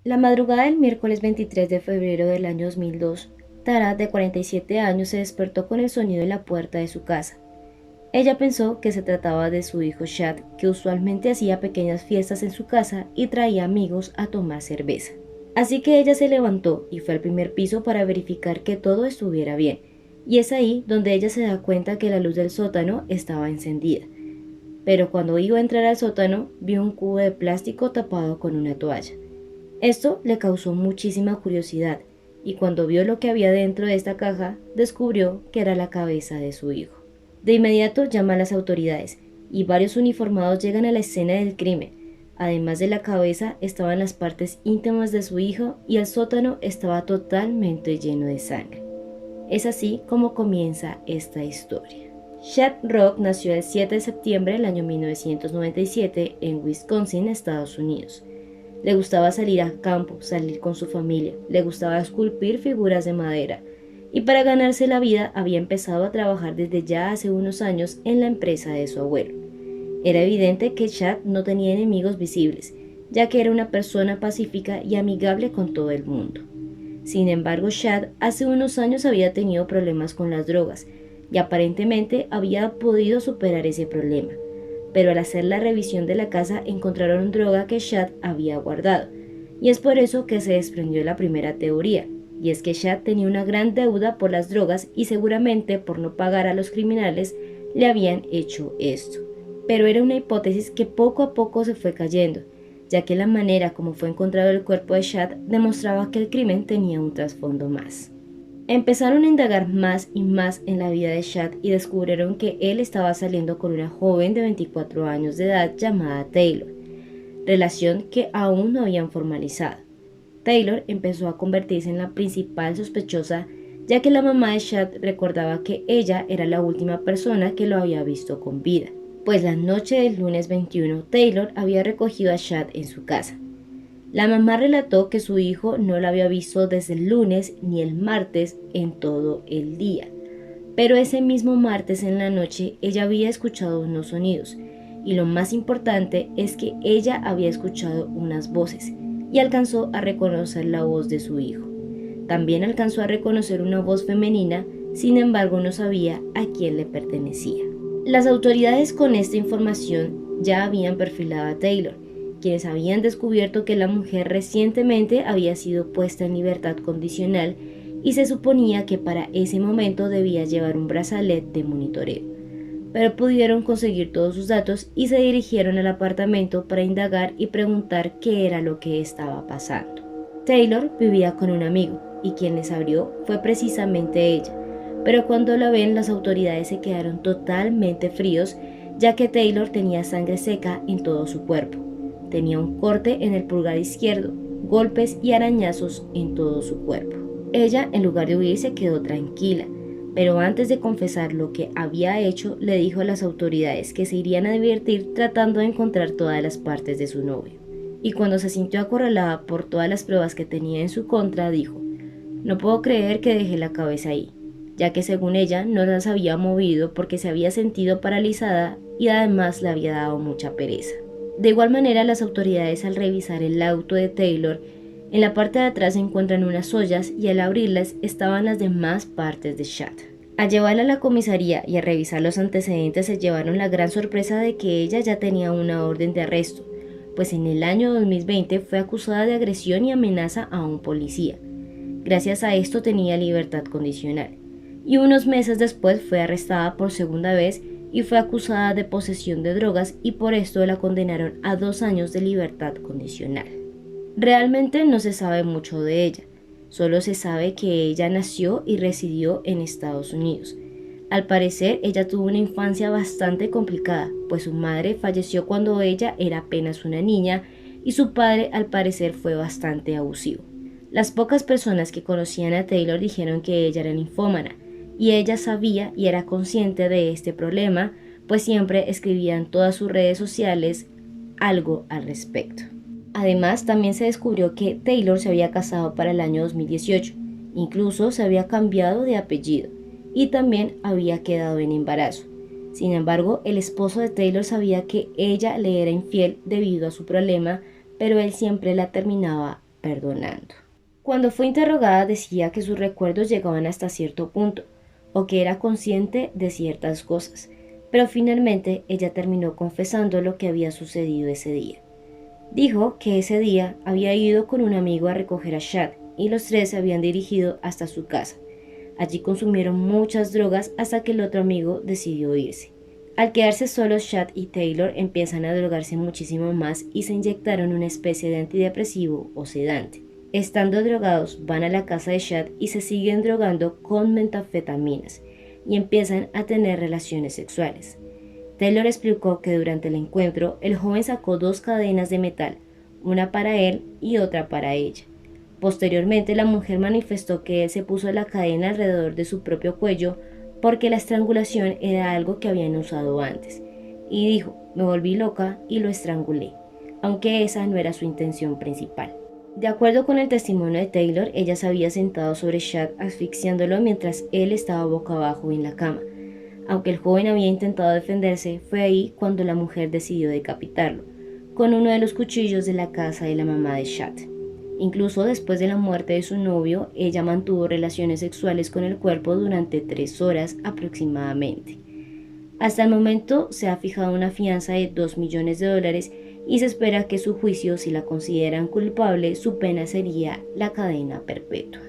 La madrugada del miércoles 23 de febrero del año 2002, Tara, de 47 años, se despertó con el sonido en la puerta de su casa. Ella pensó que se trataba de su hijo Chad, que usualmente hacía pequeñas fiestas en su casa y traía amigos a tomar cerveza. Así que ella se levantó y fue al primer piso para verificar que todo estuviera bien, y es ahí donde ella se da cuenta que la luz del sótano estaba encendida. Pero cuando iba a entrar al sótano, vio un cubo de plástico tapado con una toalla. Esto le causó muchísima curiosidad, y cuando vio lo que había dentro de esta caja, descubrió que era la cabeza de su hijo. De inmediato llama a las autoridades, y varios uniformados llegan a la escena del crimen. Además de la cabeza estaban las partes íntimas de su hijo y el sótano estaba totalmente lleno de sangre. Es así como comienza esta historia. Chad Rock nació el 7 de septiembre del año 1997 en Wisconsin, Estados Unidos. Le gustaba salir al campo, salir con su familia, le gustaba esculpir figuras de madera, y para ganarse la vida había empezado a trabajar desde ya hace unos años en la empresa de su abuelo. Era evidente que Chad no tenía enemigos visibles, ya que era una persona pacífica y amigable con todo el mundo. Sin embargo, Chad hace unos años había tenido problemas con las drogas, y aparentemente había podido superar ese problema. Pero al hacer la revisión de la casa encontraron droga que Chad había guardado, y es por eso que se desprendió la primera teoría, y es que Chad tenía una gran deuda por las drogas y seguramente por no pagar a los criminales le habían hecho esto. Pero era una hipótesis que poco a poco se fue cayendo, ya que la manera como fue encontrado el cuerpo de Chad demostraba que el crimen tenía un trasfondo más. Empezaron a indagar más y más en la vida de Chad y descubrieron que él estaba saliendo con una joven de 24 años de edad llamada Taylor, relación que aún no habían formalizado. Taylor empezó a convertirse en la principal sospechosa, ya que la mamá de Chad recordaba que ella era la última persona que lo había visto con vida, pues la noche del lunes 21 Taylor había recogido a Chad en su casa. La mamá relató que su hijo no la había visto desde el lunes ni el martes en todo el día, pero ese mismo martes en la noche ella había escuchado unos sonidos, y lo más importante es que ella había escuchado unas voces y alcanzó a reconocer la voz de su hijo. También alcanzó a reconocer una voz femenina, sin embargo no sabía a quién le pertenecía. Las autoridades con esta información ya habían perfilado a Taylor, quienes habían descubierto que la mujer recientemente había sido puesta en libertad condicional y se suponía que para ese momento debía llevar un brazalete de monitoreo. Pero pudieron conseguir todos sus datos y se dirigieron al apartamento para indagar y preguntar qué era lo que estaba pasando. Taylor vivía con un amigo y quien les abrió fue precisamente ella, pero cuando la ven las autoridades se quedaron totalmente fríos, ya que Taylor tenía sangre seca en todo su cuerpo. Tenía un corte en el pulgar izquierdo, golpes y arañazos en todo su cuerpo. Ella, en lugar de huir, se quedó tranquila, pero antes de confesar lo que había hecho, le dijo a las autoridades que se irían a divertir tratando de encontrar todas las partes de su novio. Y cuando se sintió acorralada por todas las pruebas que tenía en su contra, dijo: "No puedo creer que dejé la cabeza ahí", ya que según ella no las había movido porque se había sentido paralizada y además le había dado mucha pereza. De igual manera, las autoridades, al revisar el auto de Taylor, en la parte de atrás se encuentran unas ollas y al abrirlas estaban las demás partes de Chad. Al llevarla a la comisaría y a revisar los antecedentes se llevaron la gran sorpresa de que ella ya tenía una orden de arresto, pues en el año 2020 fue acusada de agresión y amenaza a un policía. Gracias a esto tenía libertad condicional, y unos meses después fue arrestada por segunda vez y fue acusada de posesión de drogas y por esto la condenaron a 2 años de libertad condicional. Realmente no se sabe mucho de ella, solo se sabe que ella nació y residió en Estados Unidos. Al parecer, ella tuvo una infancia bastante complicada, pues su madre falleció cuando ella era apenas una niña y su padre al parecer fue bastante abusivo. Las pocas personas que conocían a Taylor dijeron que ella era ninfómana, y ella sabía y era consciente de este problema, pues siempre escribía en todas sus redes sociales algo al respecto. Además, también se descubrió que Taylor se había casado para el año 2018, incluso se había cambiado de apellido y también había quedado en embarazo. Sin embargo, el esposo de Taylor sabía que ella le era infiel debido a su problema, pero él siempre la terminaba perdonando. Cuando fue interrogada decía que sus recuerdos llegaban hasta cierto punto, o que era consciente de ciertas cosas, pero finalmente ella terminó confesando lo que había sucedido ese día. Dijo que ese día había ido con un amigo a recoger a Chad y los tres se habían dirigido hasta su casa. Allí consumieron muchas drogas hasta que el otro amigo decidió irse. Al quedarse solos, Chad y Taylor empiezan a drogarse muchísimo más y se inyectaron una especie de antidepresivo o sedante. Estando drogados, van a la casa de Chad y se siguen drogando con metanfetaminas y empiezan a tener relaciones sexuales. Taylor explicó que durante el encuentro el joven sacó 2 cadenas de metal, una para él y otra para ella. Posteriormente la mujer manifestó que él se puso la cadena alrededor de su propio cuello porque la estrangulación era algo que habían usado antes, y dijo: me volví loca y lo estrangulé, aunque esa no era su intención principal. De acuerdo con el testimonio de Taylor, ella se había sentado sobre Chad asfixiándolo mientras él estaba boca abajo en la cama. Aunque el joven había intentado defenderse, fue ahí cuando la mujer decidió decapitarlo, con uno de los cuchillos de la casa de la mamá de Chad. Incluso después de la muerte de su novio, ella mantuvo relaciones sexuales con el cuerpo durante 3 horas aproximadamente. Hasta el momento se ha fijado una fianza de $2 millones y se espera que su juicio, si la consideran culpable, su pena sería la cadena perpetua.